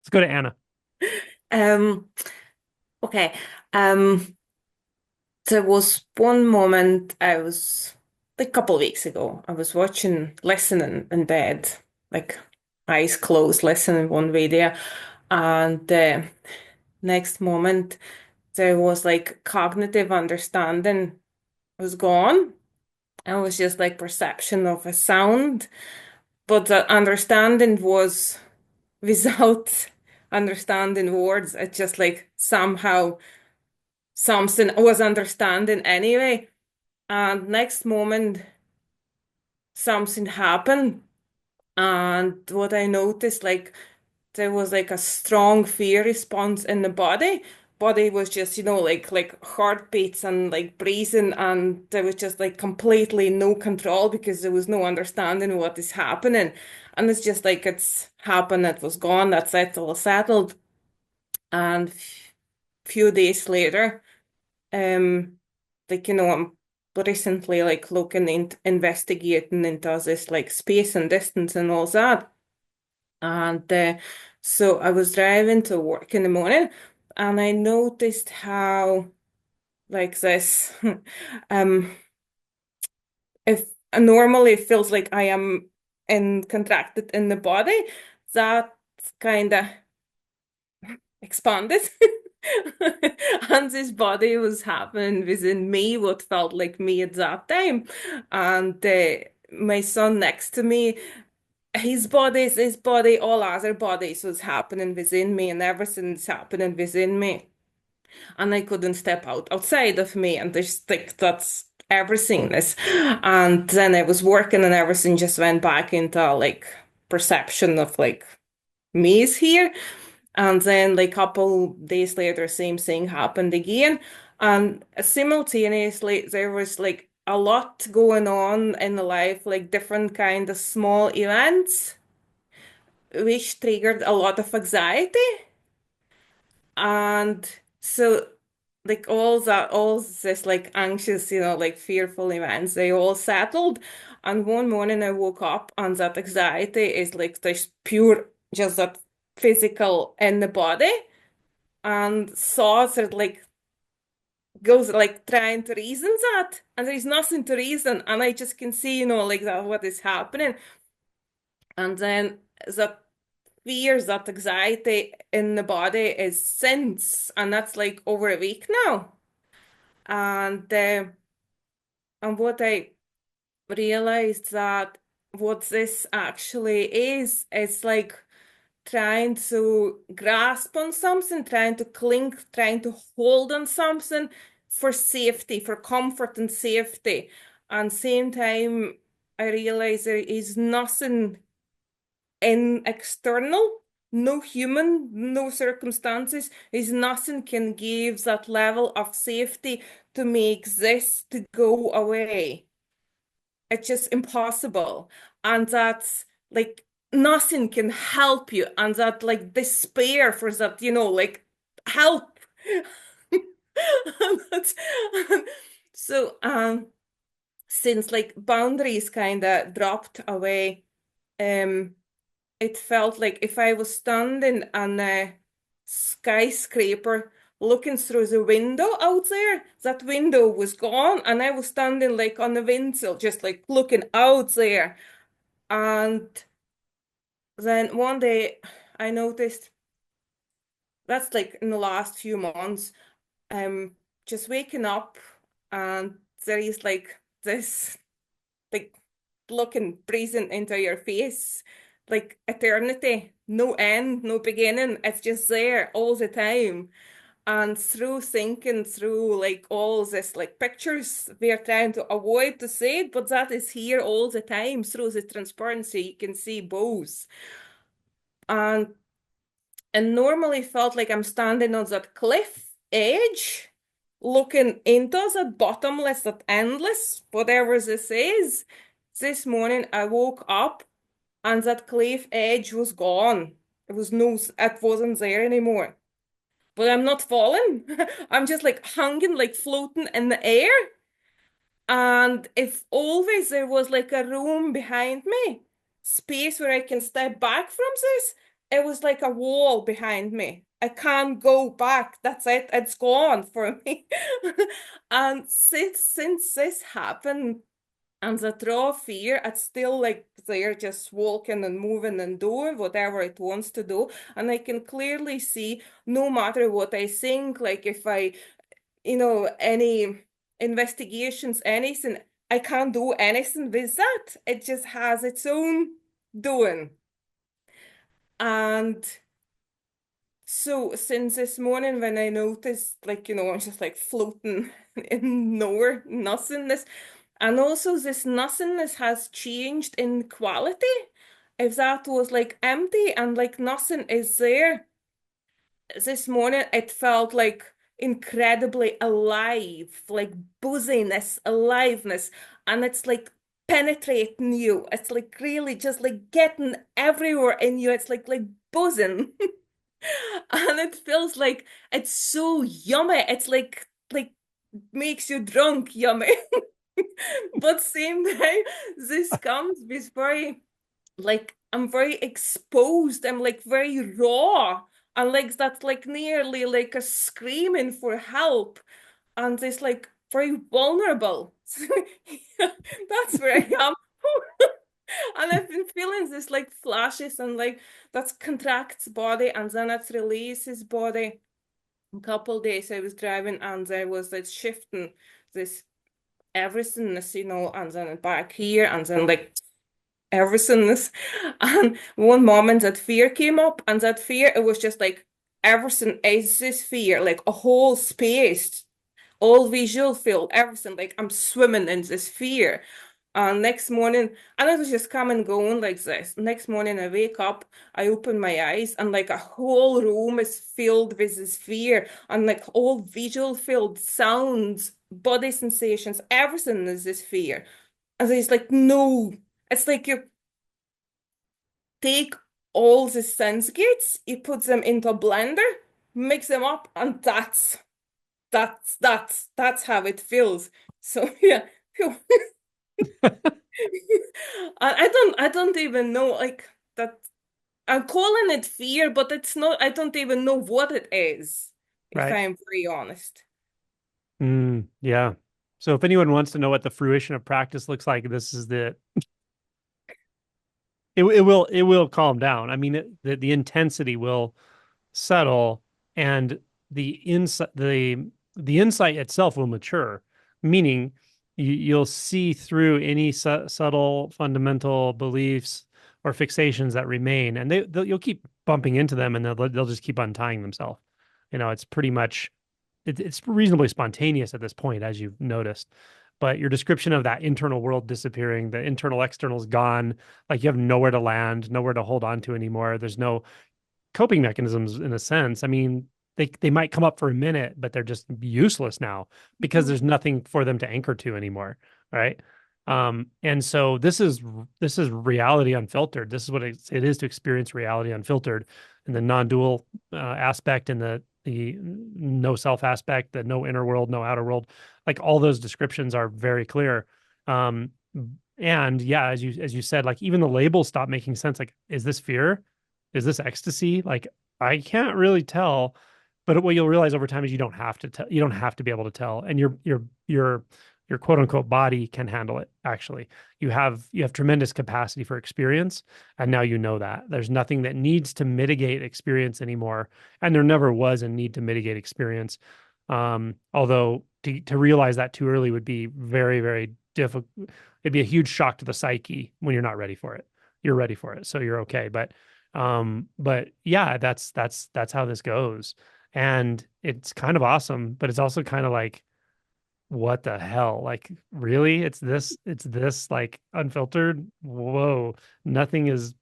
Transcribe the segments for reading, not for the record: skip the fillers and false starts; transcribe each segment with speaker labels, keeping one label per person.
Speaker 1: Let's go to Anna.
Speaker 2: Um, okay. Um, there was one moment I was like a couple of weeks ago. I was listening in bed, like eyes closed, listening one video, and the next moment there was like cognitive understanding was gone. And it was just like perception of a sound, but the understanding was without understanding words. It just like somehow something I was understanding anyway. And next moment, something happened. And what I noticed, like, there was like a strong fear response in the body. Body was just, like heartbeats and like breathing, and there was just like completely no control because there was no understanding what is happening. And it's just like it's happened, it was gone, that's it, all settled. And few days later, Um, I'm recently like looking into investigating into this like space and distance and all that. And so I was driving to work in the morning and I noticed how like this um if normally it feels like I am in contracted in the body, that kind of expanded. And this body was happening within me, what felt like me at that time. And my son next to me, his body, all other bodies was happening within me, and everything's happening within me. And I couldn't step outside of me, and just like that's everythingness. And then I was working, and everything just went back into like perception of like me is here. And then like couple days later, same thing happened again. And simultaneously, there was like a lot going on in the life, like different kind of small events, which triggered a lot of anxiety. And so like all this like anxious, like fearful events, they all settled. And one morning I woke up and that anxiety is like this pure, just that physical in the body. And thoughts are like goes like trying to reason that, and there is nothing to reason, and I just can see, like that what is happening. And then that fear, that anxiety in the body is since, and that's like over a week now. And what I realized that what this actually is, it's like trying to grasp on something, trying to cling, trying to hold on something for safety, for comfort and safety. And same time, I realize there is nothing in external, no human, no circumstances, is nothing can give that level of safety to make this to go away. It's just impossible. And that's like nothing can help you. And that like despair for that, like help. And that's- so since like boundaries kind of dropped away, um it felt like if I was standing on a skyscraper looking through the window out there, that window was gone, and I was standing like on the windsill, just like looking out there. And then one day I noticed that's like in the last few months, just waking up and there is like this like looking breathing into your face like eternity, no end, no beginning. It's just there all the time. And through thinking through like all this like pictures, we are trying to avoid to say it, but that is here all the time through the transparency. You can see both. And and normally felt like I'm standing on that cliff edge, looking into that bottomless, that endless, whatever this is. This morning I woke up and that cliff edge was gone. It wasn't there anymore. But I'm not falling. I'm just like hanging, like floating in the air. And if always there was like a room behind me, space where I can step back from this, it was like a wall behind me. I can't go back. That's it. It's gone for me. And since this happened, and the raw fear, it's still like they're just walking and moving and doing whatever it wants to do. And I can clearly see no matter what I think, like if I, any investigations, anything, I can't do anything with that. It just has its own doing. And so since this morning when I noticed, like, I'm just like floating in nowhere, nothingness, and also this nothingness has changed in quality. If that was like empty and like nothing is there, this morning it felt like incredibly alive, like buzziness, aliveness, and it's like penetrating you. It's like really just like getting everywhere in you. It's like buzzing. And it feels like it's so yummy. It's like makes you drunk, yummy. But same time, this comes with very like I'm very exposed. I'm like very raw. And like that's like nearly like a screaming for help. And it's like very vulnerable. That's where I am. And I've been feeling this like flashes and like that contracts body and then it releases body. A couple days I was driving and there was like shifting this everythingness, and then back here and then like everythingness. And one moment that fear came up and that fear, it was just like everything is this fear, like a whole space, all visual field, everything, like I'm swimming in this fear. And next morning, and it was just come and going like this. Next morning, I wake up, I open my eyes, and like a whole room is filled with this fear, and like all visual filled sounds, body sensations, everything is this fear. And it's like, no, it's like you take all the sense gates, you put them into a blender, mix them up, and that's how it feels. So yeah. I don't even know like that I'm calling it fear, but it's not, I don't even know what it is, if
Speaker 1: Right.
Speaker 2: I'm very honest.
Speaker 1: Yeah. So if anyone wants to know what the fruition of practice looks like, this is it will calm down. I mean, the intensity will settle, and the insight itself will mature, meaning you'll see through any subtle fundamental beliefs or fixations that remain, and you'll keep bumping into them, and they'll just keep untying themselves. It's pretty much it's reasonably spontaneous at this point, as you've noticed. But your description of that internal world disappearing, the internal external's gone, like you have nowhere to land, nowhere to hold on to anymore. There's no coping mechanisms in a sense. I mean, they might come up for a minute, but they're just useless now because
Speaker 2: Mhm.
Speaker 1: there's nothing for them to anchor to anymore, right? And so this is reality unfiltered. This is what it is to experience reality unfiltered, and the non-dual aspect, and the no self aspect, the no inner world, no outer world. Like all those descriptions are very clear. Um, and yeah, as you said, like even the labels stop making sense. Like, is this fear? Is this ecstasy? Like, I can't really tell, but what you'll realize over time is you don't have to tell. You don't have to be able to tell, and your quote unquote body can handle it. Actually, you have tremendous capacity for experience, and now you know that there's nothing that needs to mitigate experience anymore, and there never was a need to mitigate experience. Although to realize that too early would be very, very difficult. It'd be a huge shock to the psyche when you're not ready for it. You're ready for it, so you're okay. But yeah, that's how this goes. And it's kind of awesome, but it's also kind of like, what the hell? Like, really? It's this like unfiltered? Whoa, nothing is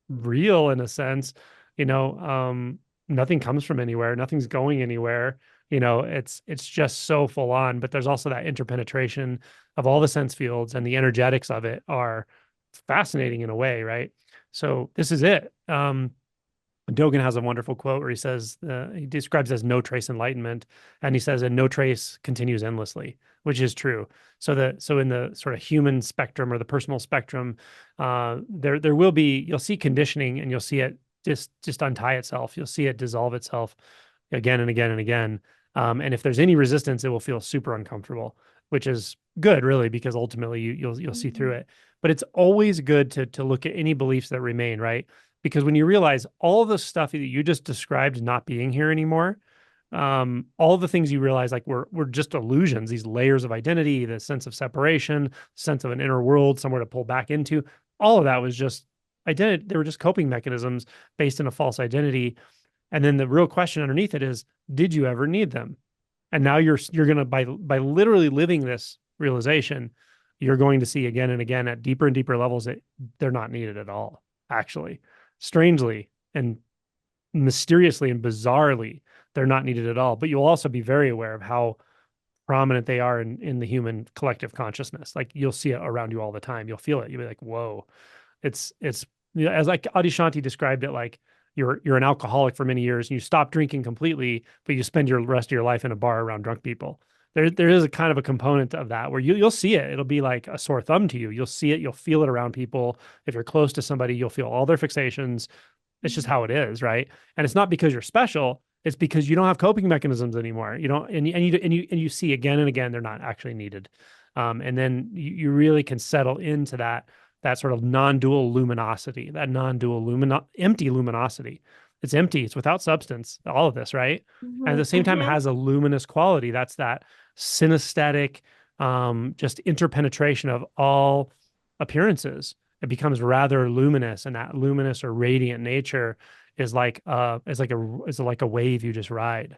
Speaker 1: real in a sense, you know. Nothing comes from anywhere, nothing's going anywhere. It's just so full on, but there's also that interpenetration of all the sense fields, and the energetics of it are fascinating in a way, right? So this is it. Dogen has a wonderful quote where he says, he describes it as no trace enlightenment, and he says, and no trace continues endlessly, which is true. So in the sort of human spectrum or the personal spectrum, there will be, you'll see conditioning, and you'll see it just untie itself. You'll see it dissolve itself again and again and again. And if there's any resistance, it will feel super uncomfortable, which is good, really, because ultimately you'll see through
Speaker 2: Mhm.
Speaker 1: it. But it's always good to look at any beliefs that remain, right? Because when you realize all the stuff that you just described not being here anymore, all the things you realize like were just illusions, these layers of identity, the sense of separation, sense of an inner world, somewhere to pull back into. All of that was just identity. They were just coping mechanisms based in a false identity. And then the real question underneath it is, did you ever need them? And now you're gonna by literally living this realization, you're going to see again and again at deeper and deeper levels that they're not needed at all, actually. Strangely and mysteriously and bizarrely, they're not needed at all. But you'll also be very aware of how prominent they are in the human collective consciousness. Like you'll see it around you all the time. You'll feel it. You'll be like, whoa. It's you know, as like Adyashanti described it, like you're an alcoholic for many years and you stop drinking completely, but you spend your rest of your life in a bar around drunk people. There is a kind of a component of that where you'll see it. It'll be like a sore thumb to you. You'll see it, you'll feel it around people. If you're close to somebody, you'll feel all their fixations. It's just how it is, right? And it's not because you're special. It's because you don't have coping mechanisms anymore. You don't, and you see again and again they're not actually needed. And then you really can settle into that sort of non-dual luminosity, that non-dual empty luminosity. It's empty. It's without substance. All of this, right? And at the
Speaker 2: Mhm.
Speaker 1: same time, it
Speaker 2: Mhm.
Speaker 1: has a luminous quality. That's that synesthetic, just interpenetration of all appearances. It becomes rather luminous, and that luminous or radiant nature is like a wave you just ride.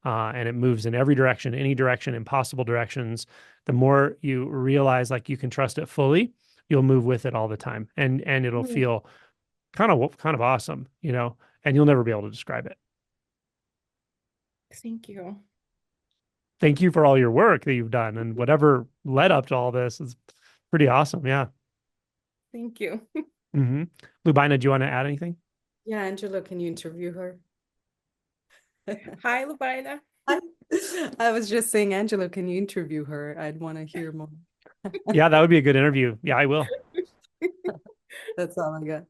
Speaker 1: And it moves in every direction, any direction, impossible directions. The more you realize like you can trust it fully, you'll move with it all the time, and it'll
Speaker 2: Mhm.
Speaker 1: feel kind of awesome, you know, and you'll never be able to describe it.
Speaker 2: Thank you.
Speaker 1: Thank you for all your work that you've done and whatever led up to all this is pretty awesome. Yeah.
Speaker 2: Thank you.
Speaker 1: Hmm. Lubina, do you want to add anything?
Speaker 3: Yeah, Angela, can you interview her?
Speaker 2: Hi, Lubina.
Speaker 3: I I was just saying, Angela, can you interview her? I'd want to hear more.
Speaker 1: Yeah, that would be a good interview. Yeah, I will.
Speaker 3: That's all I got.